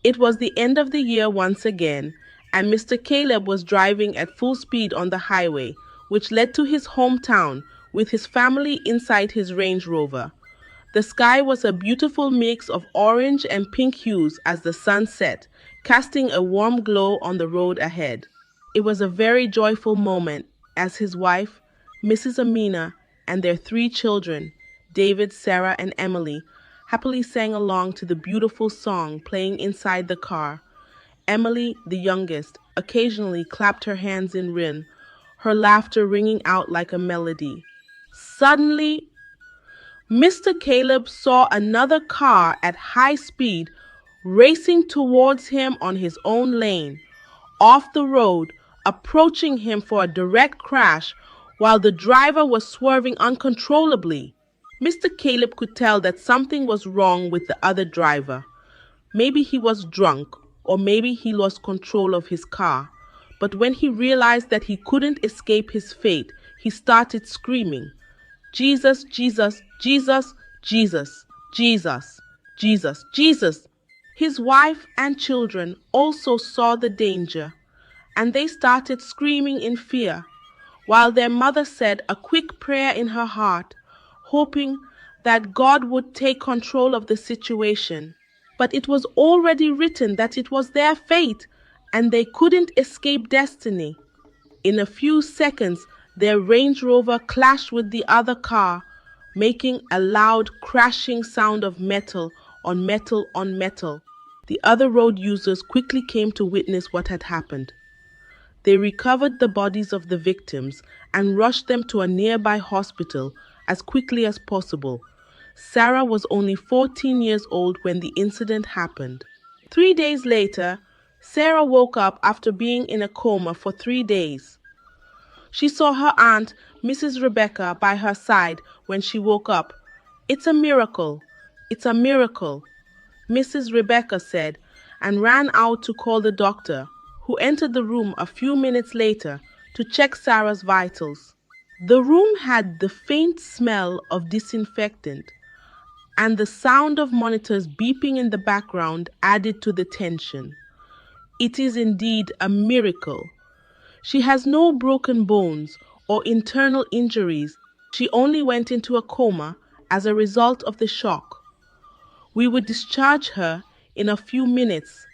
It was the end of the year once again, and Mr. Caleb was driving at full speed on the highway, which led to his hometown, with his family inside his Range Rover. The sky was a beautiful mix of orange and pink hues as the sun set, casting a warm glow on the road ahead. It was a very joyful moment as his wife, Mrs. Amina, and their three children, David, Sarah, and Emily, happily sang along to the beautiful song playing inside the car. Emily, the youngest, occasionally clapped her hands in rhythm, her laughter ringing out like a melody. Suddenly, Mr. Caleb saw another car at high speed racing towards him on his own lane, off the road, approaching him for a direct crash while the driver was swerving uncontrollably. Mr. Caleb could tell that something was wrong with the other driver. Maybe he was drunk, or maybe he lost control of his car. But when he realized that he couldn't escape his fate, he started screaming, "Jesus, Jesus, Jesus, Jesus, Jesus, Jesus, Jesus." His wife and children also saw the danger, and they started screaming in fear, while their mother said a quick prayer in her heart, hoping that God would take control of the situation. But it was already written that it was their fate, and they couldn't escape destiny. In a few seconds, their Range Rover clashed with the other car, making a loud crashing sound of metal on metal on metal. The other road users quickly came to witness what had happened. They recovered the bodies of the victims and rushed them to a nearby hospital as quickly as possible. Sarah was only 14 years old when the incident happened. 3 days later, Sarah woke up after being in a coma for 3 days. She saw her aunt, Mrs. Rebecca, by her side when she woke up. "It's a miracle. It's a miracle," Mrs. Rebecca said, and ran out to call the doctor, who entered the room a few minutes later to check Sarah's vitals. The room had the faint smell of disinfectant, and the sound of monitors beeping in the background added to the tension. It is indeed a miracle. She has no broken bones or internal injuries. She only went into a coma as a result of the shock. "We would discharge her in a few minutes,"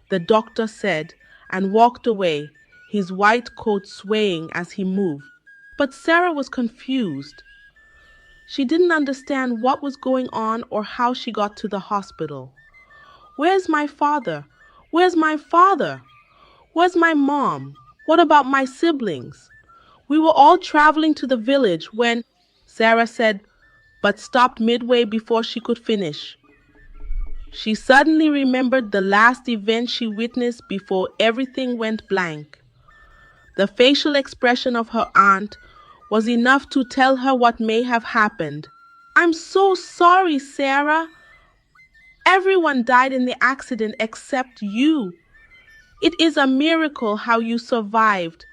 the doctor said, and walked away, his white coat swaying as he moved. But Sarah was confused. She didn't understand what was going on or how she got to the hospital. "Where's my father? Where's my father? Where's my mom? What about my siblings? We were all traveling to the village when—" Sarah said, but stopped midway before she could finish. She suddenly remembered the last event she witnessed before everything went blank. The facial expression of her aunt was enough to tell her what may have happened. "I'm so sorry, Sarah. Everyone died in the accident except you. It is a miracle how you survived.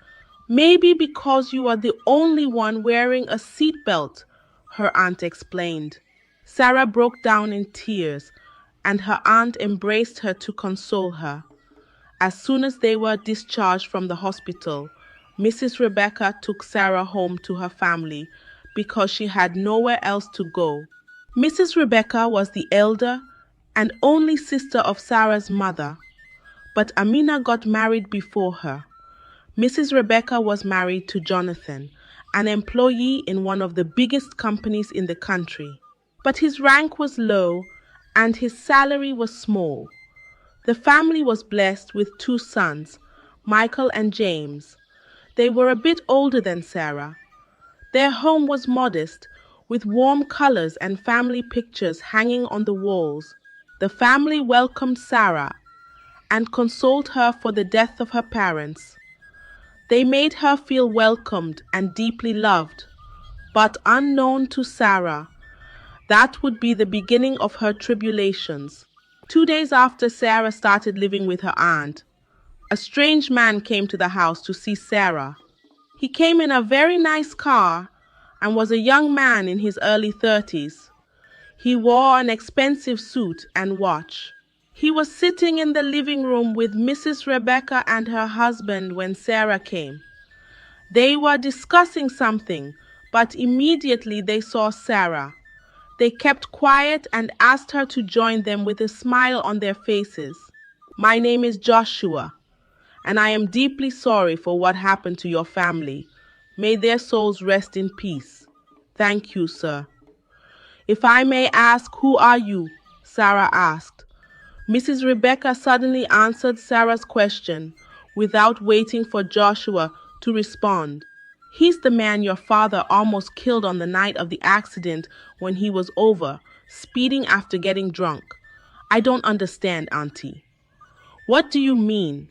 Maybe because you are the only one wearing a seatbelt," her aunt explained. Sarah broke down in tears, and her aunt embraced her to console her. As soon as they were discharged from the hospital, Mrs. Rebecca took Sarah home to her family because she had nowhere else to go. Mrs. Rebecca was the elder and only sister of Sarah's mother, but Amina got married before her. Mrs. Rebecca was married to Jonathan, an employee in one of the biggest companies in the country. But his rank was low and his salary was small. The family was blessed with 2 sons, Michael and James. They were a bit older than Sarah. Their home was modest, with warm colors and family pictures hanging on the walls. The family welcomed Sarah and consoled her for the death of her parents. They made her feel welcomed and deeply loved. But unknown to Sarah, that would be the beginning of her tribulations. 2 days after Sarah started living with her aunt, a strange man came to the house to see Sarah. He came in a very nice car and was a young man in his early 30s. He wore an expensive suit and watch. He was sitting in the living room with Mrs. Rebecca and her husband when Sarah came. They were discussing something, but immediately they saw Sarah. They kept quiet and asked her to join them with a smile on their faces. "My name is Joshua, and I am deeply sorry for what happened to your family. May their souls rest in peace." "Thank you, sir." "If I may ask, who are you?" Sarah asked. Mrs. Rebecca suddenly answered Sarah's question without waiting for Joshua to respond. "He's the man your father almost killed on the night of the accident when he was over, speeding after getting drunk." "I don't understand, Auntie." "What do you mean?"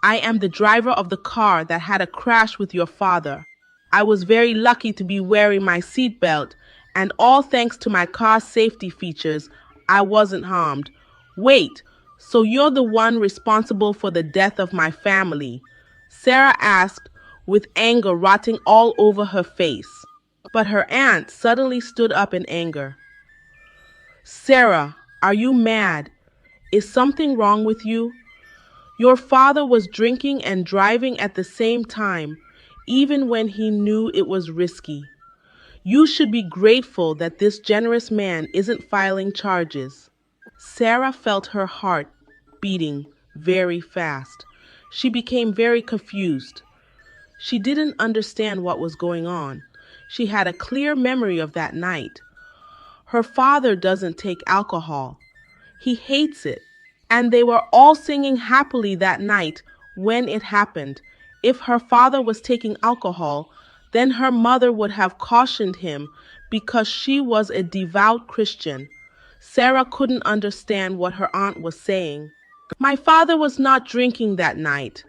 "I am the driver of the car that had a crash with your father. I was very lucky to be wearing my seatbelt, and all thanks to my car's safety features, I wasn't harmed." "Wait, so you're the one responsible for the death of my family?" Sarah asked, with anger rotting all over her face. But her aunt suddenly stood up in anger. "Sarah, are you mad? Is something wrong with you? Your father was drinking and driving at the same time, even when he knew it was risky. You should be grateful that this generous man isn't filing charges." Sarah felt her heart beating very fast. She became very confused. She didn't understand what was going on. She had a clear memory of that night. Her father doesn't take alcohol. He hates it. And they were all singing happily that night when it happened. If her father was taking alcohol, then her mother would have cautioned him because she was a devout Christian. Sarah couldn't understand what her aunt was saying. "My father was not drinking that night.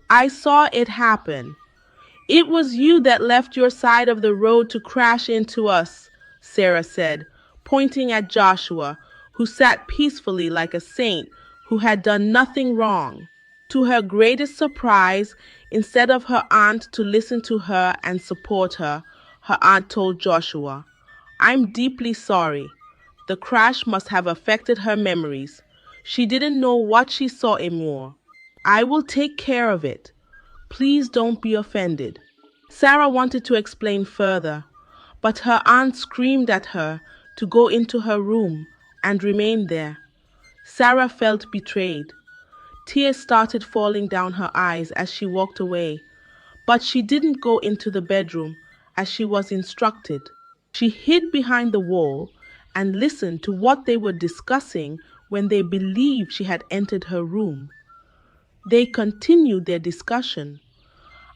I saw it happen. It was you that left your side of the road to crash into us," Sarah said, pointing at Joshua, who sat peacefully like a saint who had done nothing wrong. To her greatest surprise, instead of her aunt to listen to her and support her, her aunt told Joshua, "I'm deeply sorry. The crash must have affected her memories. She didn't know what she saw anymore. I will take care of it. Please don't be offended." Sarah wanted to explain further, but her aunt screamed at her to go into her room and remain there. Sarah felt betrayed. Tears started falling down her eyes as she walked away, but she didn't go into the bedroom as she was instructed. She hid behind the wall and listened to what they were discussing when they believed she had entered her room. They continued their discussion.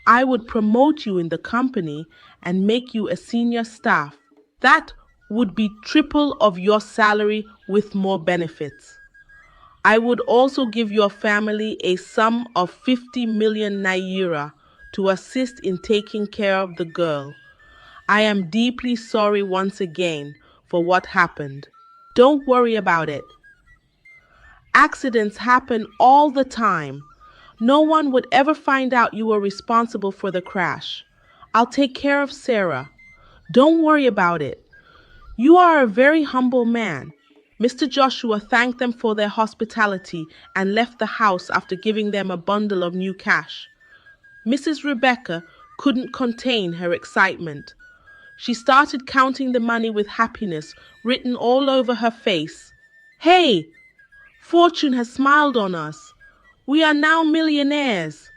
"I would promote you in the company and make you a senior staff. That would be triple of your salary with more benefits. I would also give your family a sum of 50 million naira to assist in taking care of the girl. I am deeply sorry once again for what happened. Don't worry about it. Accidents happen all the time. No one would ever find out you were responsible for the crash. I'll take care of Sarah. Don't worry about it. You are a very humble man." Mr. Joshua thanked them for their hospitality and left the house after giving them a bundle of new cash. Mrs. Rebecca couldn't contain her excitement. She started counting the money with happiness written all over her face. "Hey, fortune has smiled on us. We are now millionaires.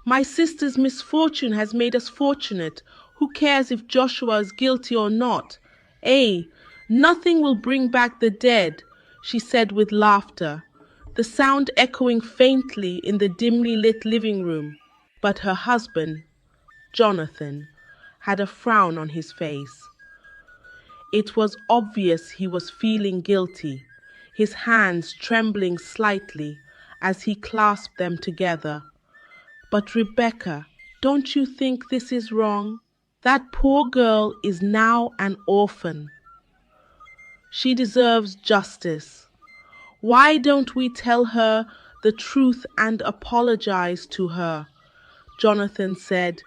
My sister's misfortune has made us fortunate. Who cares if Joshua is guilty or not? Nothing will bring back the dead," she said with laughter, the sound echoing faintly in the dimly lit living room. But her husband, Jonathan, had a frown on his face. It was obvious he was feeling guilty, his hands trembling slightly as he clasped them together. "But Rebecca, don't you think this is wrong? That poor girl is now an orphan. She deserves justice. Why don't we tell her the truth and apologize to her?" Jonathan said,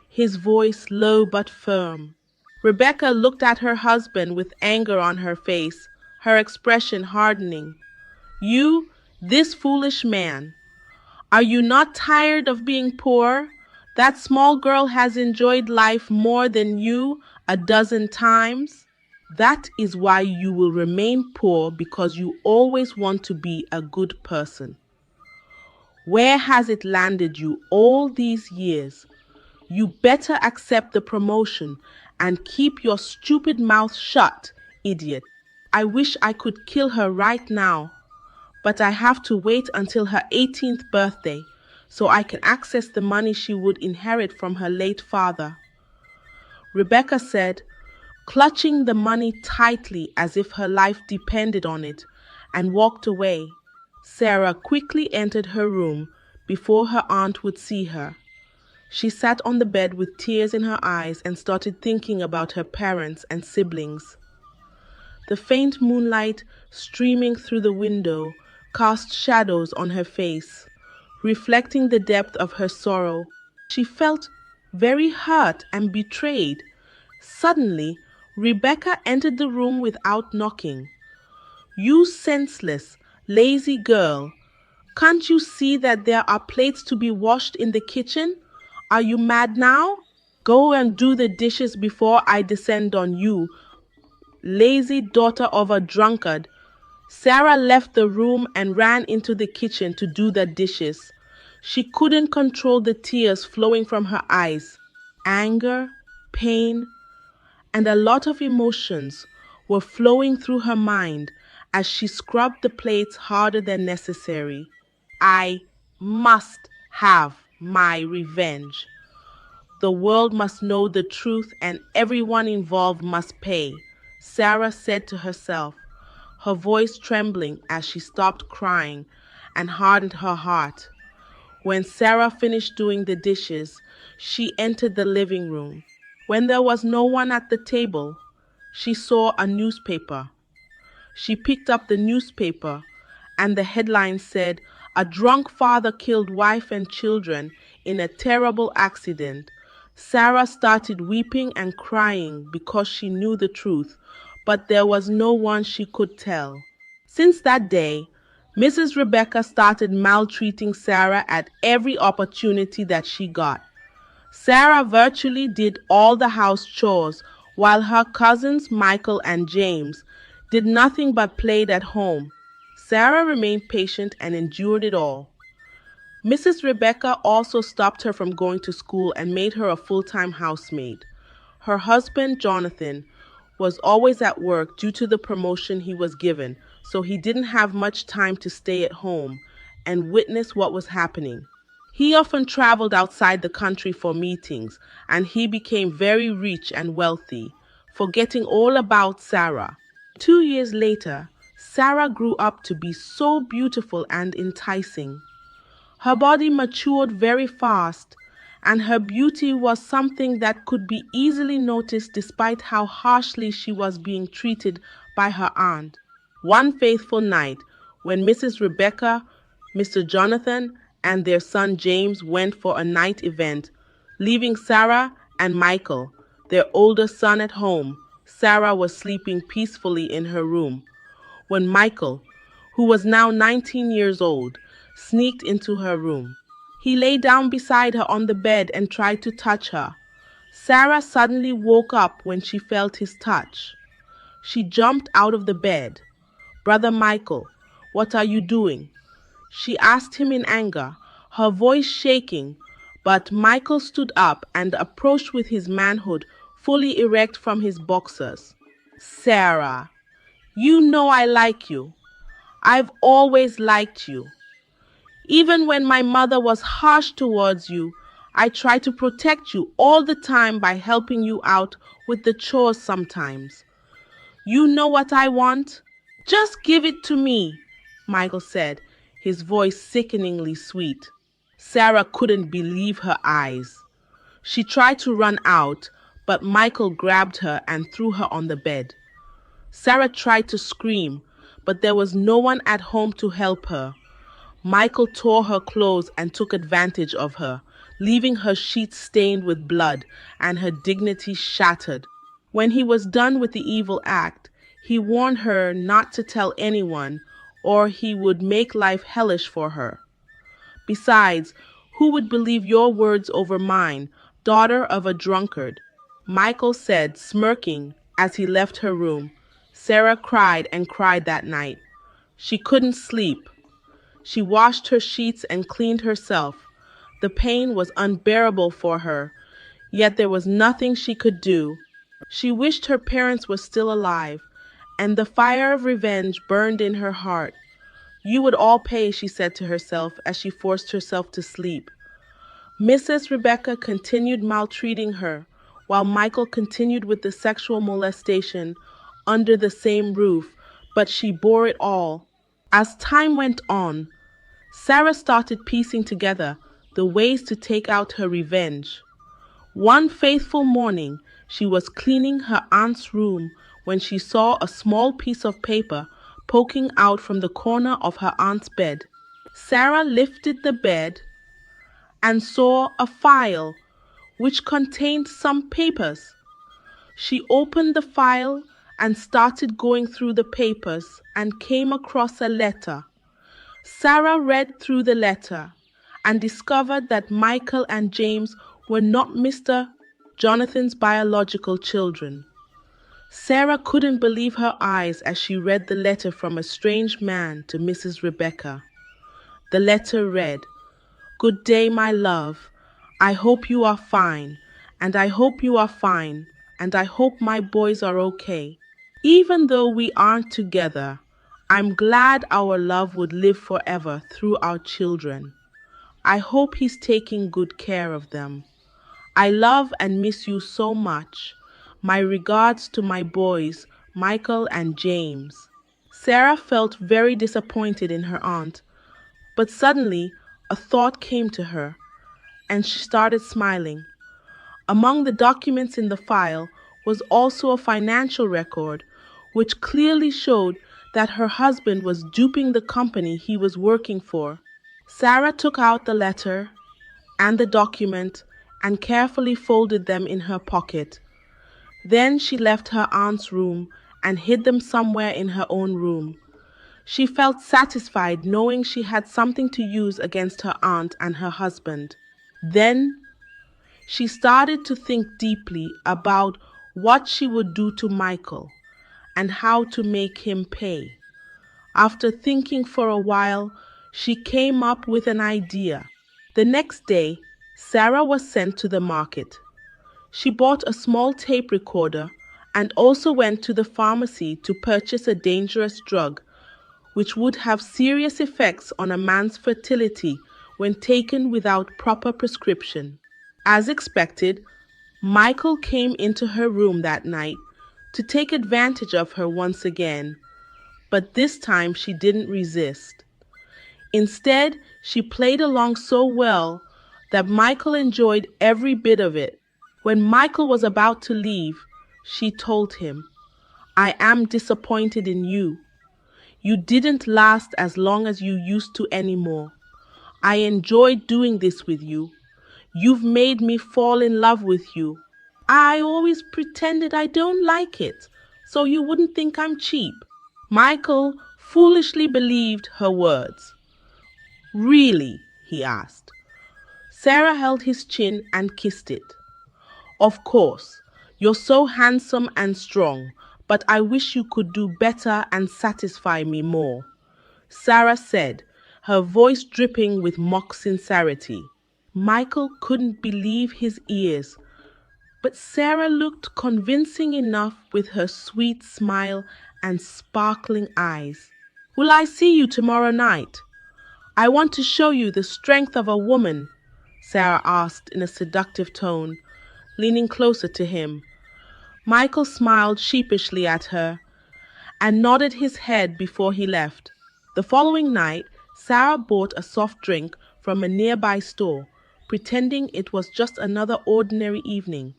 his voice low but firm. Rebecca looked at her husband with anger on her face, her expression hardening. "You This foolish man. Are you not tired of being poor? That small girl has enjoyed life more than you a dozen times. That is why you will remain poor, because you always want to be a good person. Where has it landed you all these years? You better accept the promotion and keep your stupid mouth shut, idiot. I wish I could kill her right now, but I have to wait until her 18th birthday so I can access the money she would inherit from her late father. Rebecca said, clutching the money tightly as if her life depended on it, and walked away. Sarah quickly entered her room before her aunt would see her. She sat on the bed with tears in her eyes and started thinking about her parents and siblings. The faint moonlight streaming through the window cast shadows on her face, reflecting the depth of her sorrow. She felt very hurt and betrayed. Suddenly, Rebecca entered the room without knocking. You senseless, lazy girl. Can't you see that there are plates to be washed in the kitchen? Are you mad now? Go and do the dishes before I descend on you, lazy daughter of a drunkard. Sarah left the room and ran into the kitchen to do the dishes. She couldn't control the tears flowing from her eyes. Anger, pain, and a lot of emotions were flowing through her mind as she scrubbed the plates harder than necessary. I must have my revenge. The world must know the truth and everyone involved must pay, Sarah said to herself, her voice trembling as she stopped crying and hardened her heart. When Sarah finished doing the dishes, she entered the living room. When there was no one at the table, she saw a newspaper. She picked up the newspaper, and the headline said, "A drunk father killed wife and children in a terrible accident." Sarah started weeping and crying because she knew the truth, but there was no one she could tell. Since that day, Mrs. Rebecca started maltreating Sarah at every opportunity that she got. Sarah virtually did all the house chores, while her cousins Michael and James did nothing but played at home. Sarah remained patient and endured it all. Mrs. Rebecca also stopped her from going to school and made her a full-time housemaid. Her husband, Jonathan, was always at work due to the promotion he was given, so he didn't have much time to stay at home and witness what was happening. He often traveled outside the country for meetings, and he became very rich and wealthy, forgetting all about Sarah. 2 years later, Sarah grew up to be so beautiful and enticing. Her body matured very fast, and her beauty was something that could be easily noticed despite how harshly she was being treated by her aunt. One faithful night, when Mrs. Rebecca, Mr. Jonathan, and their son James went for a night event, leaving Sarah and Michael, their older son, at home, Sarah was sleeping peacefully in her room when Michael, who was now 19 years old, sneaked into her room. He lay down beside her on the bed and tried to touch her. Sarah suddenly woke up when she felt his touch. She jumped out of the bed. "Brother Michael, what are you doing?" she asked him in anger, her voice shaking, but Michael stood up and approached with his manhood fully erect from his boxers. "Sarah, you know I like you. I've always liked you. Even when my mother was harsh towards you, I tried to protect you all the time by helping you out with the chores sometimes. You know what I want? Just give it to me," Michael said, his voice sickeningly sweet. Sarah couldn't believe her eyes. She tried to run out, but Michael grabbed her and threw her on the bed. Sarah tried to scream, but there was no one at home to help her. Michael tore her clothes and took advantage of her, leaving her sheets stained with blood and her dignity shattered. When he was done with the evil act, he warned her not to tell anyone or he would make life hellish for her. Besides, who would believe your words over mine, daughter of a drunkard? Michael said, smirking as he left her room. Sarah cried and cried that night. She couldn't sleep. She washed her sheets and cleaned herself. The pain was unbearable for her, yet there was nothing she could do. She wished her parents were still alive, and the fire of revenge burned in her heart. You would all pay, she said to herself as she forced herself to sleep. Mrs. Rebecca continued maltreating her, while Michael continued with the sexual molestation under the same roof, but she bore it all. As time went on, Sarah started piecing together the ways to take out her revenge. One faithful morning, she was cleaning her aunt's room when she saw a small piece of paper poking out from the corner of her aunt's bed. Sarah lifted the bed and saw a file which contained some papers. She opened the file and started going through the papers and came across a letter. Sarah read through the letter and discovered that Michael and James were not Mr. Jonathan's biological children. Sarah couldn't believe her eyes as she read the letter from a strange man to Mrs. Rebecca. The letter read, "Good day, my love. I hope you are fine, and I hope you are fine, and I hope my boys are okay. Even though we aren't together, I'm glad our love would live forever through our children. I hope he's taking good care of them. I love and miss you so much. My regards to my boys, Michael and James." Sarah felt very disappointed in her aunt, but suddenly a thought came to her, and she started smiling. Among the documents in the file was also a financial record, which clearly showed that her husband was duping the company he was working for. Sarah took out the letter and the document and carefully folded them in her pocket. Then she left her aunt's room and hid them somewhere in her own room. She felt satisfied knowing she had something to use against her aunt and her husband. Then she started to think deeply about what she would do to Michael and how to make him pay. After thinking for a while, she came up with an idea. The next day, Sarah was sent to the market. She bought a small tape recorder and also went to the pharmacy to purchase a dangerous drug which would have serious effects on a man's fertility when taken without proper prescription. As expected, Michael came into her room that night to take advantage of her once again, but this time she didn't resist. Instead, she played along so well that Michael enjoyed every bit of it. When Michael was about to leave, she told him, "I am disappointed in you. You didn't last as long as you used to anymore. I enjoyed doing this with you. You've made me fall in love with you. I always pretended I don't like it, so you wouldn't think I'm cheap." Michael foolishly believed her words. "Really?" he asked. Sarah held his chin and kissed it. "Of course, you're so handsome and strong, but I wish you could do better and satisfy me more," Sarah said, her voice dripping with mock sincerity. Michael couldn't believe his ears, but Sarah looked convincing enough with her sweet smile and sparkling eyes. "Will I see you tomorrow night? I want to show you the strength of a woman," Sarah asked in a seductive tone, leaning closer to him. Michael smiled sheepishly at her and nodded his head before he left. The following night, Sarah bought a soft drink from a nearby store, pretending it was just another ordinary evening.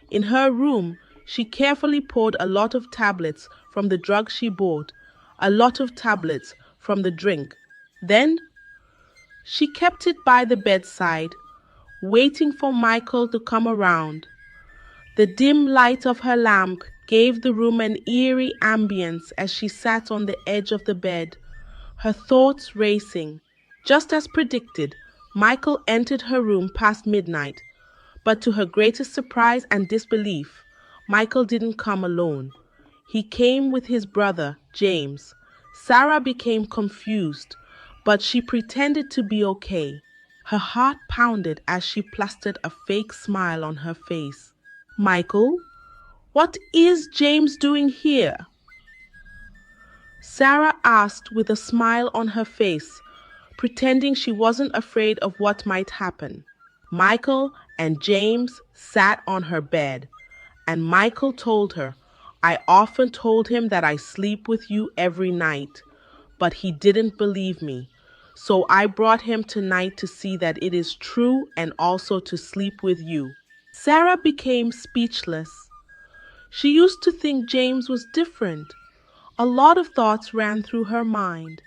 In her room, she carefully poured a lot of tablets from the drug she bought, a lot of tablets from the drink. Then she kept it by the bedside, waiting for Michael to come around. The dim light of her lamp gave the room an eerie ambience as she sat on the edge of the bed, her thoughts racing. Just as predicted, Michael entered her room past midnight, but to her greatest surprise and disbelief, Michael didn't come alone. He came with his brother, James. Sarah became confused, but she pretended to be okay. Her heart pounded as she plastered a fake smile on her face. Michael, what is James doing here? Sarah asked with a smile on her face, pretending she wasn't afraid of what might happen. Michael and James sat on her bed, and Michael told her, I often told him that I sleep with you every night, but he didn't believe me. So I brought him tonight to see that it is true and also to sleep with you. Sarah became speechless. She used to think James was different. A lot of thoughts ran through her mind.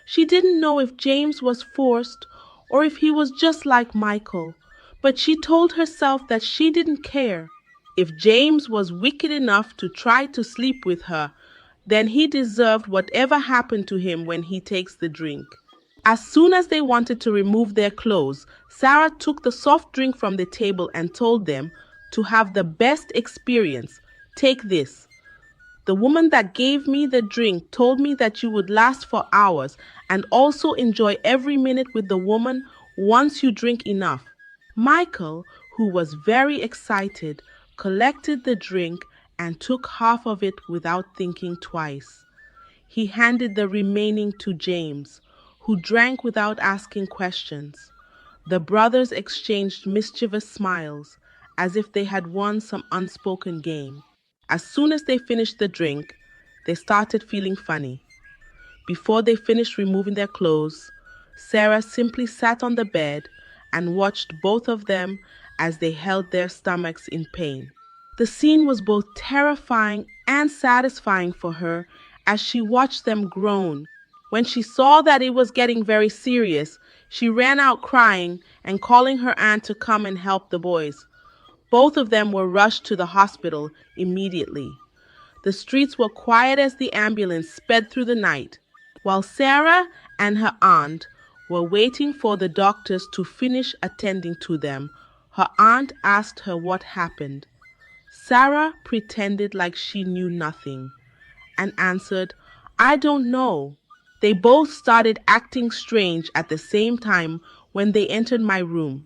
She didn't know if James was forced or if he was just like Michael, but she told herself that she didn't care. If James was wicked enough to try to sleep with her, then he deserved whatever happened to him when he takes the drink. As soon as they wanted to remove their clothes, Sarah took the soft drink from the table and told them to have the best experience. Take this. The woman that gave me the drink told me that you would last for hours and also enjoy every minute with the woman once you drink enough. Michael, who was very excited, collected the drink and took half of it without thinking twice. He handed the remaining to James, who drank without asking questions. The brothers exchanged mischievous smiles, as if they had won some unspoken game. As soon as they finished the drink, they started feeling funny. Before they finished removing their clothes, Sarah simply sat on the bed and watched both of them as they held their stomachs in pain. The scene was both terrifying and satisfying for her as she watched them groan. When she saw that it was getting very serious, she ran out crying and calling her aunt to come and help the boys. Both of them were rushed to the hospital immediately. The streets were quiet as the ambulance sped through the night. While Sarah and her aunt were waiting for the doctors to finish attending to them, her aunt asked her what happened. Sarah pretended like she knew nothing and answered, I don't know. They both started acting strange at the same time when they entered my room.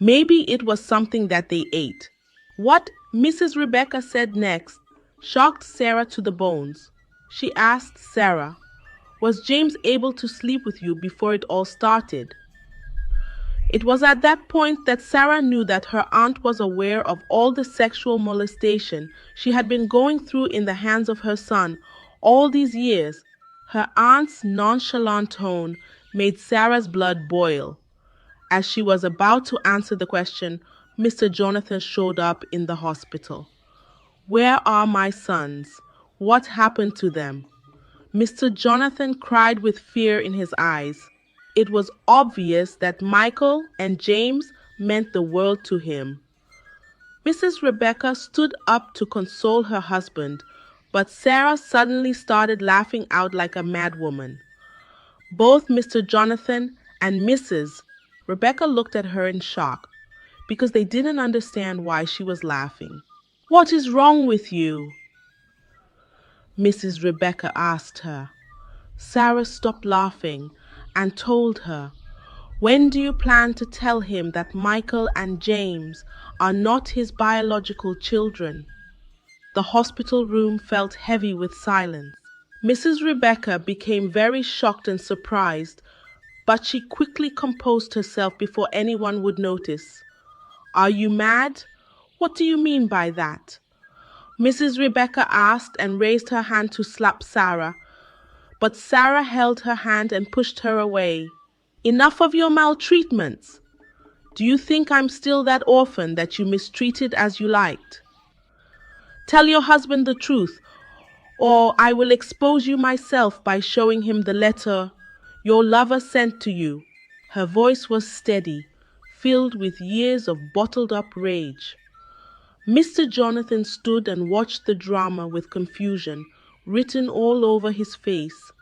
Maybe it was something that they ate. What Mrs. Rebecca said next shocked Sarah to the bones. She asked Sarah, was James able to sleep with you before it all started? It was at that point that Sarah knew that her aunt was aware of all the sexual molestation she had been going through in the hands of her son all these years. Her aunt's nonchalant tone made Sarah's blood boil. As she was about to answer the question, Mr. Jonathan showed up in the hospital. Where are my sons? What happened to them? Mr. Jonathan cried with fear in his eyes. It was obvious that Michael and James meant the world to him. Mrs. Rebecca stood up to console her husband, but Sarah suddenly started laughing out like a madwoman. Both Mr. Jonathan and Mrs. Rebecca looked at her in shock because they didn't understand why she was laughing. What is wrong with you? Mrs. Rebecca asked her. Sarah stopped laughing and told her, when do you plan to tell him that Michael and James are not his biological children? The hospital room felt heavy with silence. Mrs. Rebecca became very shocked and surprised, but she quickly composed herself before anyone would notice. Are you mad? What do you mean by that? Mrs. Rebecca asked and raised her hand to slap Sarah, but Sarah held her hand and pushed her away. Enough of your maltreatments. Do you think I'm still that orphan that you mistreated as you liked? Tell your husband the truth, or I will expose you myself by showing him the letter your lover sent to you. Her voice was steady, filled with years of bottled up rage. Mr. Jonathan stood and watched the drama with confusion written all over his face.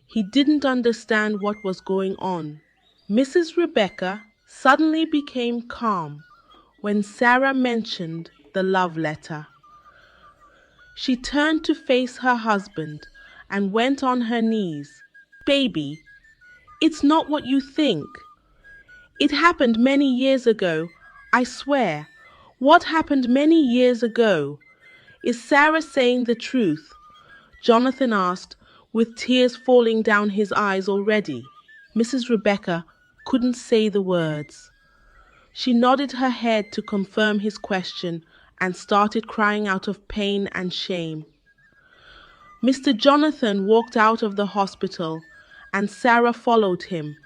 He didn't understand what was going on. Mrs. Rebecca suddenly became calm when Sarah mentioned the love letter. She turned to face her husband and went on her knees. Baby, it's not what you think. It happened many years ago, I swear. What happened many years ago? Is Sarah saying the truth? Jonathan asked, with tears falling down his eyes already. Mrs. Rebecca couldn't say the words. She nodded her head to confirm his question and started crying out of pain and shame. Mr. Jonathan walked out of the hospital and Sarah followed him,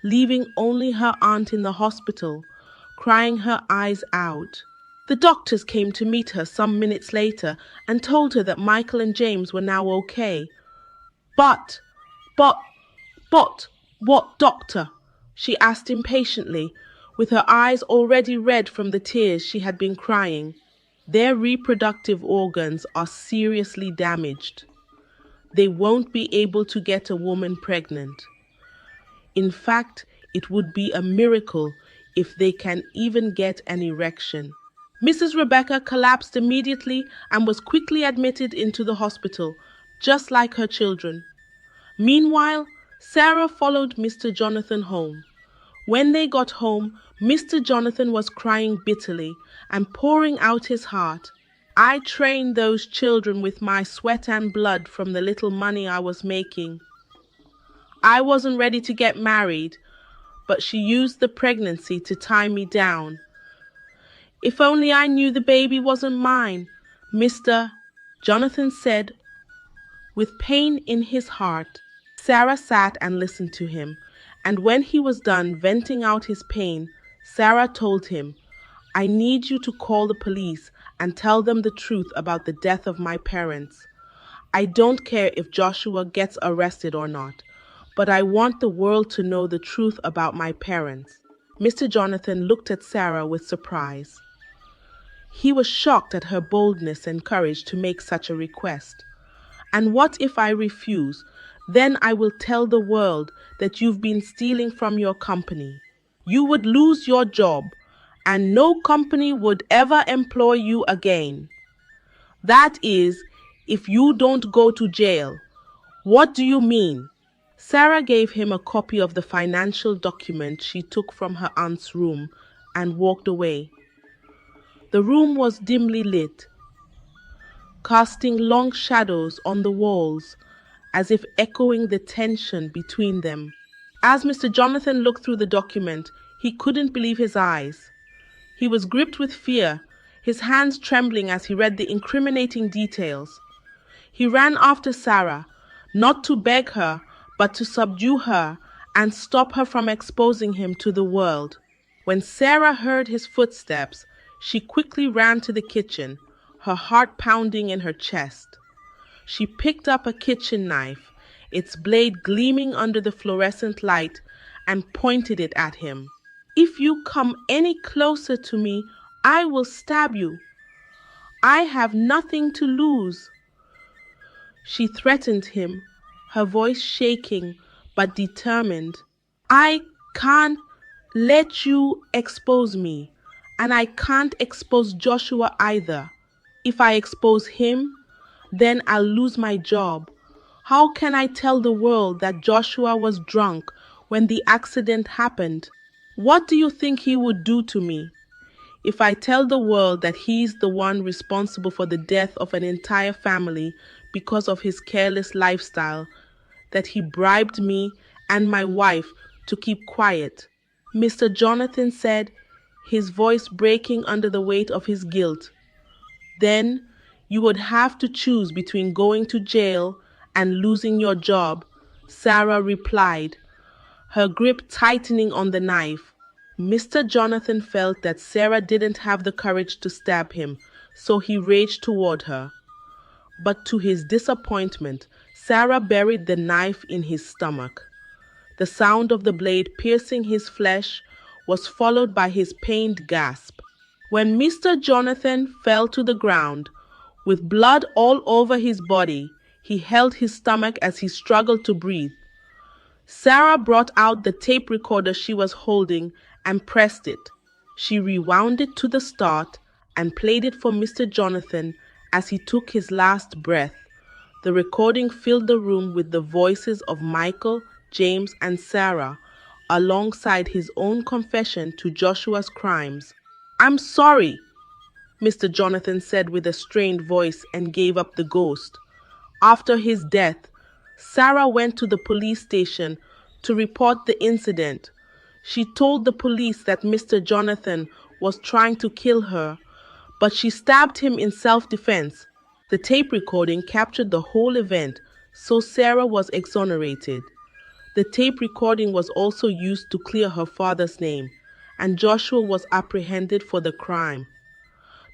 leaving only her aunt in the hospital, crying her eyes out. The doctors came to meet her some minutes later and told her that Michael and James were now okay. But, but, what doctor? She asked impatiently, with her eyes already red from the tears she had been crying. Their reproductive organs are seriously damaged. They won't be able to get a woman pregnant. In fact, it would be a miracle if they can even get an erection. Mrs. Rebecca collapsed immediately and was quickly admitted into the hospital, just like her children. Meanwhile, Sarah followed Mr. Jonathan home. When they got home, Mr. Jonathan was crying bitterly and pouring out his heart. I trained those children with my sweat and blood from the little money I was making. I wasn't ready to get married, but she used the pregnancy to tie me down. If only I knew the baby wasn't mine, Mr. Jonathan said, with pain in his heart. Sarah sat and listened to him, and when he was done venting out his pain, Sarah told him, I need you to call the police and tell them the truth about the death of my parents. I don't care if Joshua gets arrested or not, but I want the world to know the truth about my parents. Mr. Jonathan looked at Sarah with surprise. He was shocked at her boldness and courage to make such a request. And what if I refuse? Then I will tell the world that you've been stealing from your company. You would lose your job, and no company would ever employ you again. That is, if you don't go to jail. What do you mean? Sarah gave him a copy of the financial document she took from her aunt's room and walked away. The room was dimly lit, casting long shadows on the walls, as if echoing the tension between them. As Mr. Jonathan looked through the document, he couldn't believe his eyes. He was gripped with fear, his hands trembling as he read the incriminating details. He ran after Sarah, not to beg her, but to subdue her and stop her from exposing him to the world. When Sarah heard his footsteps, she quickly ran to the kitchen, her heart pounding in her chest. She picked up a kitchen knife, its blade gleaming under the fluorescent light, and pointed it at him. If you come any closer to me, I will stab you. I have nothing to lose. She threatened him, her voice shaking but determined. I can't let you expose me, and I can't expose Joshua either. If I expose him, then I'll lose my job. How can I tell the world that Joshua was drunk when the accident happened? What do you think he would do to me? If I tell the world that he's the one responsible for the death of an entire family because of his careless lifestyle, that he bribed me and my wife to keep quiet, Mr. Jonathan said, his voice breaking under the weight of his guilt, then you would have to choose between going to jail and losing your job, Sarah replied, her grip tightening on the knife. Mr. Jonathan felt that Sarah didn't have the courage to stab him, so he raged toward her. But to his disappointment, Sarah buried the knife in his stomach. The sound of the blade piercing his flesh was followed by his pained gasp. When Mr. Jonathan fell to the ground, with blood all over his body, he held his stomach as he struggled to breathe. Sarah brought out the tape recorder she was holding and pressed it. She rewound it to the start and played it for Mr. Jonathan as he took his last breath. The recording filled the room with the voices of Michael, James, and Sarah, alongside his own confession to Joshua's crimes. "I'm sorry," Mr. Jonathan said with a strained voice and gave up the ghost. After his death, Sarah went to the police station to report the incident. She told the police that Mr. Jonathan was trying to kill her, but she stabbed him in self-defense. The tape recording captured the whole event, so Sarah was exonerated. The tape recording was also used to clear her father's name, and Joshua was apprehended for the crime.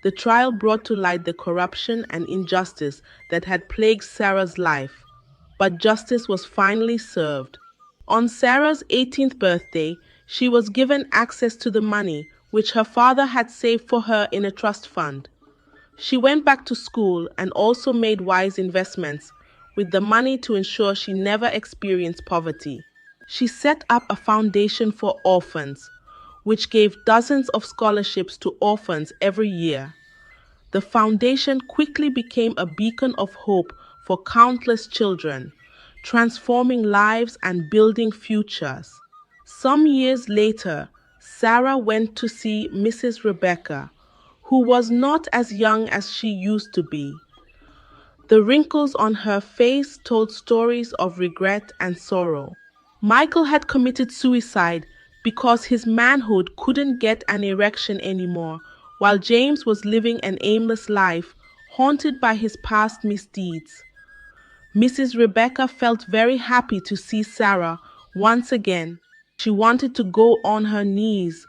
The trial brought to light the corruption and injustice that had plagued Sarah's life, but justice was finally served. On Sarah's 18th birthday, she was given access to the money which her father had saved for her in a trust fund. She went back to school and also made wise investments with the money to ensure she never experienced poverty. She set up a foundation for orphans, which gave dozens of scholarships to orphans every year. The foundation quickly became a beacon of hope for countless children, transforming lives and building futures. Some years later, Sarah went to see Mrs. Rebecca, who was not as young as she used to be. The wrinkles on her face told stories of regret and sorrow. Michael had committed suicide because his manhood couldn't get an erection anymore, while James was living an aimless life, haunted by his past misdeeds. Mrs. Rebecca felt very happy to see Sarah once again. She wanted to go on her knees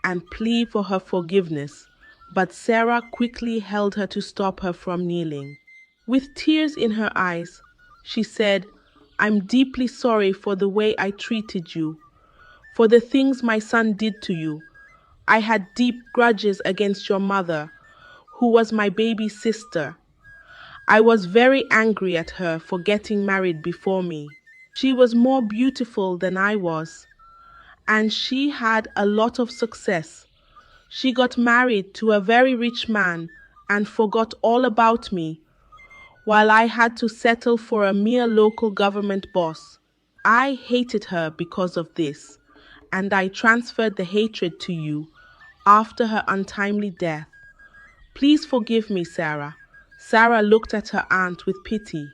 and plead for her forgiveness, but Sarah quickly held her to stop her from kneeling. With tears in her eyes, she said, "I'm deeply sorry for the way I treated you, for the things my son did to you. I had deep grudges against your mother, who was my baby sister. I was very angry at her for getting married before me. She was more beautiful than I was, and she had a lot of success. She got married to a very rich man and forgot all about me, while I had to settle for a mere local government boss. I hated her because of this, and I transferred the hatred to you after her untimely death. Please forgive me, Sarah." Sarah looked at her aunt with pity.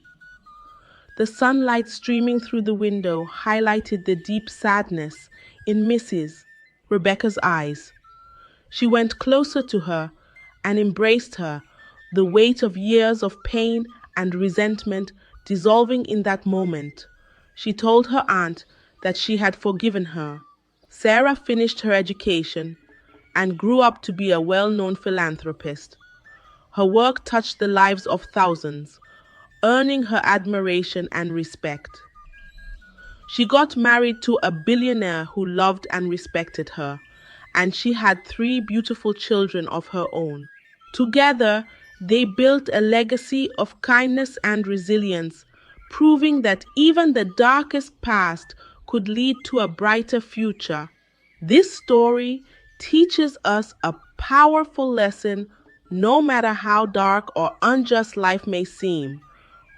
The sunlight streaming through the window highlighted the deep sadness in Mrs. Rebecca's eyes. She went closer to her and embraced her, the weight of years of pain and resentment dissolving in that moment. She told her aunt that she had forgiven her. Sarah finished her education and grew up to be a well-known philanthropist. Her work touched the lives of thousands, earning her admiration and respect. She got married to a billionaire who loved and respected her, and she had 3 beautiful children of her own. Together, they built a legacy of kindness and resilience, proving that even the darkest past could lead to a brighter future. This story teaches us a powerful lesson no matter how dark or unjust life may seem.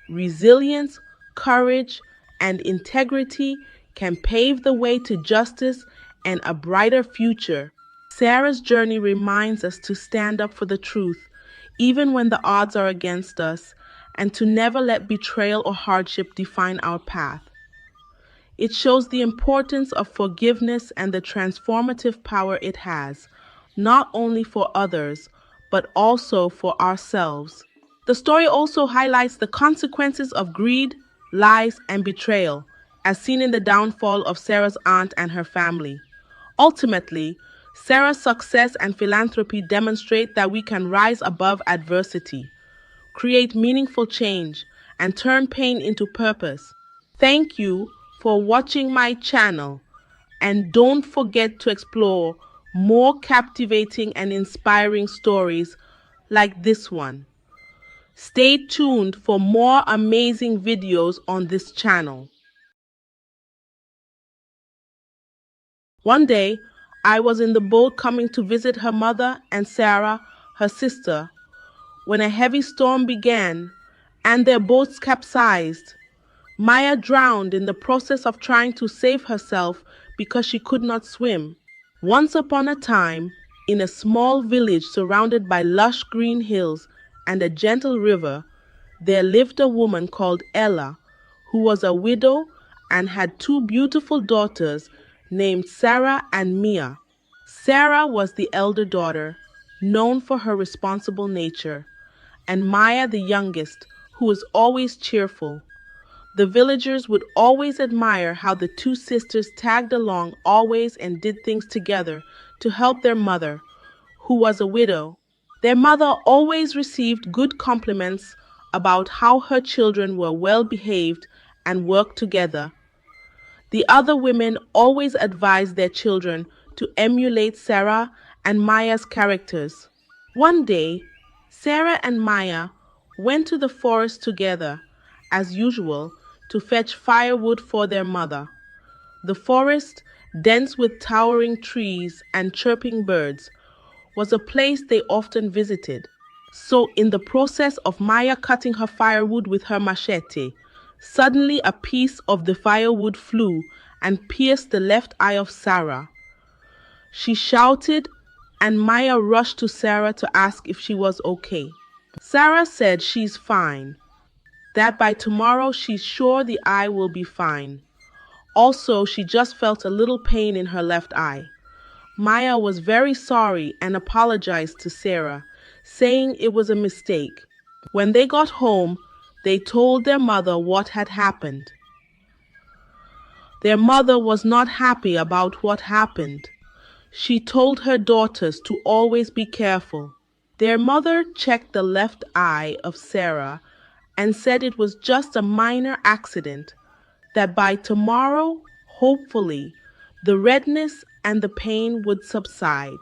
Resilience, courage, and integrity can pave the way to justice and a brighter future. Sarah's journey reminds us to stand up for the truth, even when the odds are against us, and to never let betrayal or hardship define our path. It shows the importance of forgiveness and the transformative power it has, not only for others, but also for ourselves. The story also highlights the consequences of greed, lies, and betrayal, as seen in the downfall of Sarah's aunt and her family. Ultimately, Sarah's success and philanthropy demonstrate that we can rise above adversity, create meaningful change, and turn pain into purpose. Thank you for watching my channel, and don't forget to explore more captivating and inspiring stories like this one. Stay tuned for more amazing videos on this channel. One day, I was in the boat coming to visit her mother and Sarah, her sister, when a heavy storm began and their boats capsized. Maya drowned in the process of trying to save herself because she could not swim. Once upon a time, in a small village surrounded by lush green hills and a gentle river, there lived a woman called Ella, who was a widow and had two beautiful daughters named Sarah and Mia. Sarah was the elder daughter, known for her responsible nature, and Maya the youngest, who was always cheerful. The villagers would always admire how the two sisters tagged along always and did things together to help their mother, who was a widow. Their mother always received good compliments about how her children were well behaved and worked together. The other women always advised their children to emulate Sarah and Maya's characters. One day, Sarah and Maya went to the forest together, as usual, to fetch firewood for their mother. The forest, dense with towering trees and chirping birds, was a place they often visited. So, in the process of Maya cutting her firewood with her machete, suddenly a piece of the firewood flew and pierced the left eye of Sarah. She shouted, and Maya rushed to Sarah to ask if she was okay. Sarah said she's fine, that by tomorrow she's sure the eye will be fine. Also, she just felt a little pain in her left eye. Maya was very sorry and apologized to Sarah, saying it was a mistake. When they got home, they told their mother what had happened. Their mother was not happy about what happened. She told her daughters to always be careful. Their mother checked the left eye of Sarah and said it was just a minor accident, that by tomorrow, hopefully, the redness and the pain would subside.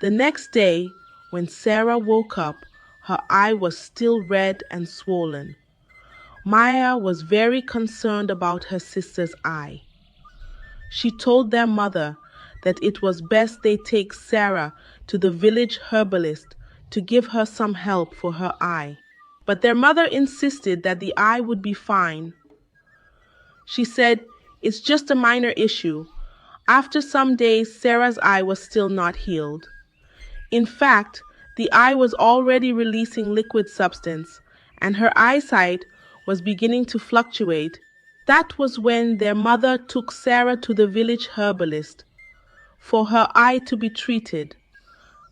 The next day, when Sarah woke up, her eye was still red and swollen. Maya was very concerned about her sister's eye. She told their mother that it was best they take Sarah to the village herbalist to give her some help for her eye. But their mother insisted that the eye would be fine. She said, "It's just a minor issue." After some days, Sarah's eye was still not healed. In fact, the eye was already releasing liquid substance, and her eyesight was beginning to fluctuate. That was when their mother took Sarah to the village herbalist for her eye to be treated.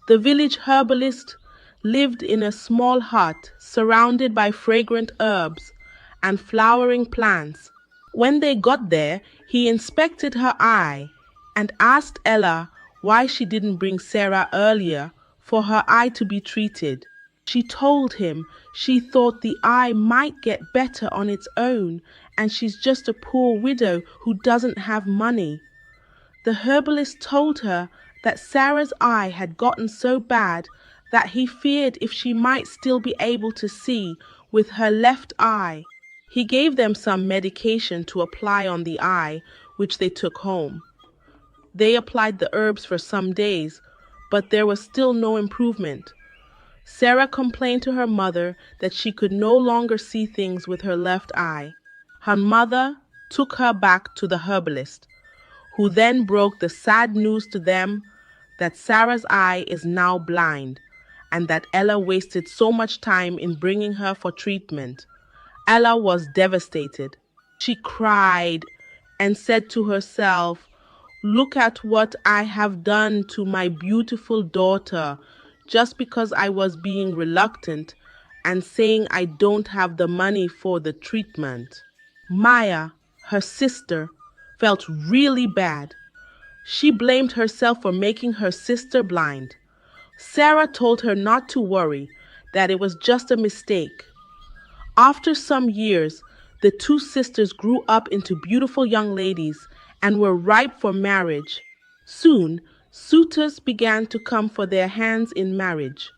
The village herbalist lived in a small hut surrounded by fragrant herbs and flowering plants. When they got there, he inspected her eye and asked Ella why she didn't bring Sarah earlier for her eye to be treated. She told him she thought the eye might get better on its own, and she's just a poor widow who doesn't have money. The herbalist told her that Sarah's eye had gotten so bad that he feared if she might still be able to see with her left eye. He gave them some medication to apply on the eye, which they took home. They applied the herbs for some days, but there was still no improvement. Sarah complained to her mother that she could no longer see things with her left eye. Her mother took her back to the herbalist, who then broke the sad news to them that Sarah's eye is now blind and that Ella wasted so much time in bringing her for treatment. Ella was devastated. She cried and said to herself, "Look at what I have done to my beautiful daughter just because I was being reluctant and saying I don't have the money for the treatment." Maya, her sister, felt really bad. She blamed herself for making her sister blind. Sarah told her not to worry, that it was just a mistake. After some years, the two sisters grew up into beautiful young ladies and were ripe for marriage. Soon, Suitors began to come for their hands in marriage.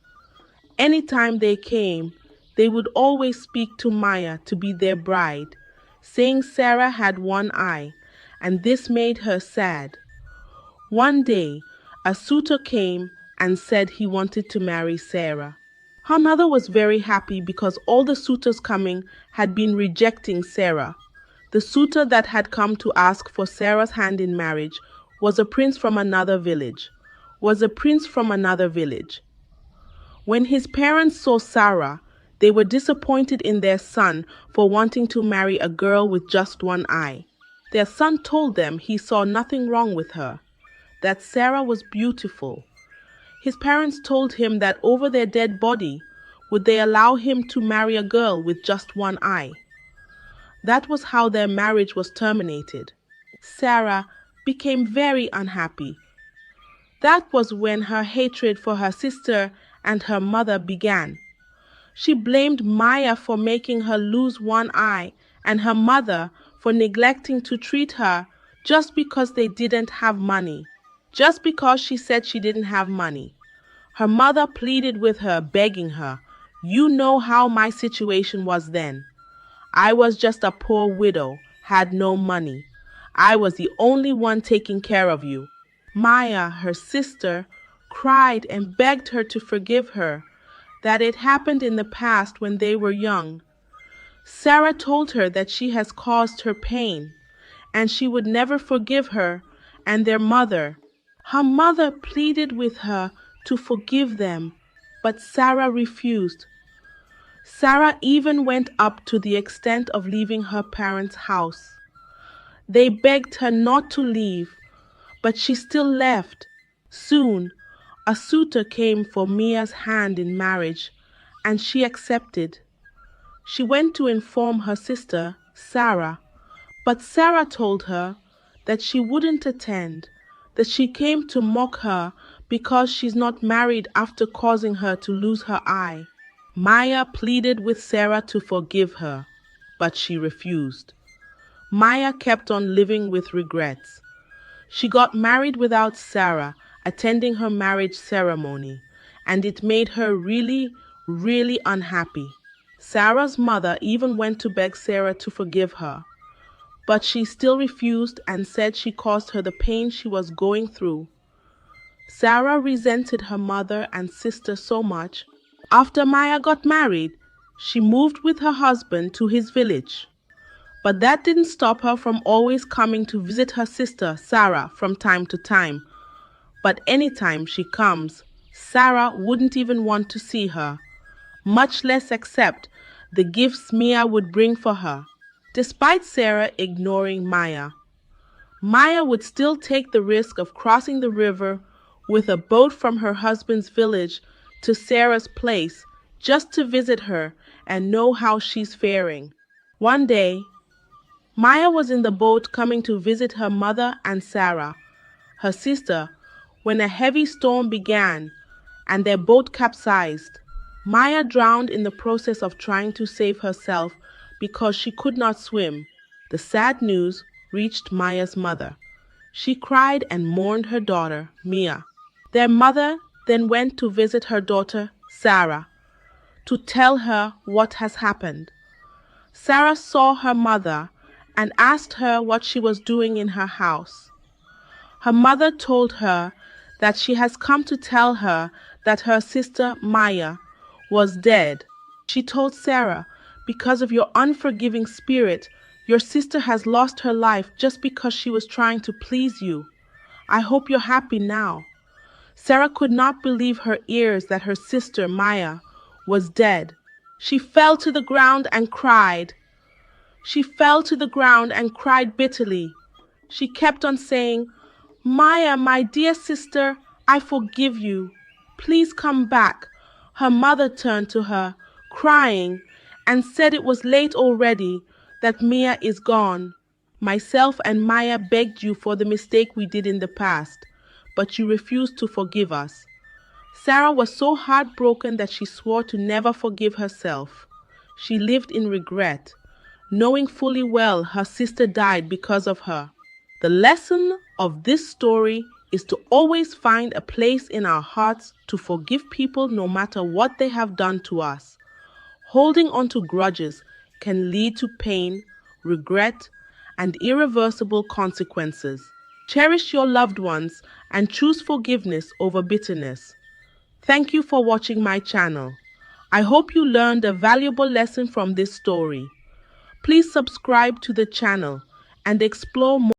Anytime they came, they would always speak to Maya to be their bride, saying Sarah had one eye, and this made her sad. One day, a suitor came and said he wanted to marry Sarah. Her mother was very happy because all the suitors coming had been rejecting Sarah. The suitor that had come to ask for Sarah's hand in marriage was a prince from another village. When his parents saw Sarah, they were disappointed in their son for wanting to marry a girl with just one eye. Their son told them he saw nothing wrong with her, that Sarah was beautiful. His parents told him that over their dead body, would they allow him to marry a girl with just one eye? That was how their marriage was terminated. Sarah became very unhappy. That was when her hatred for her sister and her mother began. She blamed Maya for making her lose one eye and her mother for neglecting to treat her just because they didn't have money. Just because she said she didn't have money. Her mother pleaded with her, begging her, "You know how my situation was then. I was just a poor widow, had no money. I was the only one taking care of you." Maya, her sister, cried and begged her to forgive her, that it happened in the past when they were young. Sarah told her that she has caused her pain, and she would never forgive her and their mother. Her mother pleaded with her to forgive them, but Sarah refused. Sarah even went up to the extent of leaving her parents' house. They begged her not to leave, but she still left. Soon, a suitor came for Mia's hand in marriage, and she accepted. She went to inform her sister, Sarah, but Sarah told her that she wouldn't attend, that she came to mock her because she's not married after causing her to lose her eye. Maya pleaded with Sarah to forgive her, but she refused. Maya kept on living with regrets. She got married without Sarah attending her marriage ceremony, and it made her really, really unhappy. Sarah's mother even went to beg Sarah to forgive her, but she still refused and said she caused her the pain she was going through. Sarah resented her mother and sister so much. After Maya got married, she moved with her husband to his village. But that didn't stop her from always coming to visit her sister, Sarah, from time to time. But anytime she comes, Sarah wouldn't even want to see her, much less accept the gifts Mia would bring for her. Despite Sarah ignoring Maya, Maya would still take the risk of crossing the river with a boat from her husband's village to Sarah's place just to visit her and know how she's faring. One day, Maya was in the boat coming to visit her mother and Sarah, her sister, when a heavy storm began and their boat capsized. Maya drowned in the process of trying to save herself because she could not swim. The sad news reached Maya's mother. She cried and mourned her daughter, Mia. Their mother then went to visit her daughter, Sarah, to tell her what has happened. Sarah saw her mother and asked her what she was doing in her house. Her mother told her that she has come to tell her that her sister Maya was dead. She told Sarah, "Because of your unforgiving spirit, your sister has lost her life just because she was trying to please you. I hope you're happy now." Sarah could not believe her ears that her sister Maya was dead. She fell to the ground and cried. She fell to the ground and cried bitterly. She kept on saying, "Maya, my dear sister, I forgive you. Please come back." Her mother turned to her, crying, and said it was late already, that Mia is gone. "Myself and Maya begged you for the mistake we did in the past, but you refused to forgive us." Sarah was so heartbroken that she swore to never forgive herself. She lived in regret, knowing fully well her sister died because of her. The lesson of this story is to always find a place in our hearts to forgive people no matter what they have done to us. Holding on to grudges can lead to pain, regret, and irreversible consequences. Cherish your loved ones and choose forgiveness over bitterness. Thank you for watching my channel. I hope you learned a valuable lesson from this story. Please subscribe to the channel and explore more.